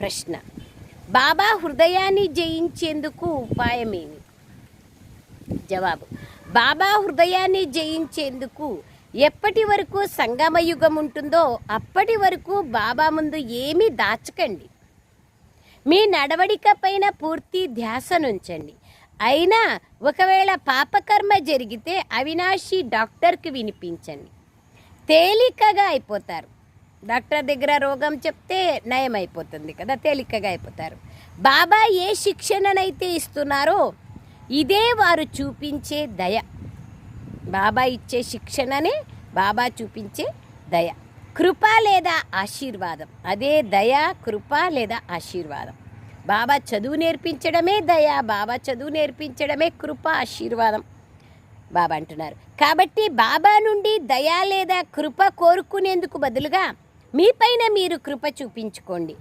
ప్రశ్న. బాబా హృదయాన్ని జయించేందుకు ఉపాయమేమి? జవాబు. బాబా హృదయాన్ని జయించేందుకు ఎప్పటి వరకు సంగమయుగం ఉంటుందో అప్పటి వరకు బాబా ముందు ఏమీ దాచకండి. మీ నడవడిక పైన పూర్తి ధ్యాసనుంచండి. అయినా ఒకవేళ పాపకర్మ జరిగితే అవినాశి డాక్టర్కి వినిపించండి. తేలికగా అయిపోతారు. డాక్టర్ దగ్గర రోగం చెప్తే నయం అయిపోతుంది కదా, తేలికగా అయిపోతారు. బాబా ఏ శిక్షణనైతే ఇస్తున్నారో ఇదే వారు చూపించే దయ. బాబా ఇచ్చే శిక్షణనే బాబా చూపించే దయ. కృప లేదా ఆశీర్వాదం, అదే దయ, కృప లేదా ఆశీర్వాదం. బాబా చదువు నేర్పించడమే దయ, బాబా చదువు నేర్పించడమే కృప, ఆశీర్వాదం బాబా అంటున్నారు. కాబట్టి బాబా నుండి దయ లేదా కృప కోరుకునేందుకు బదులుగా మీపైన మీరు కృప చూపించుకోండి.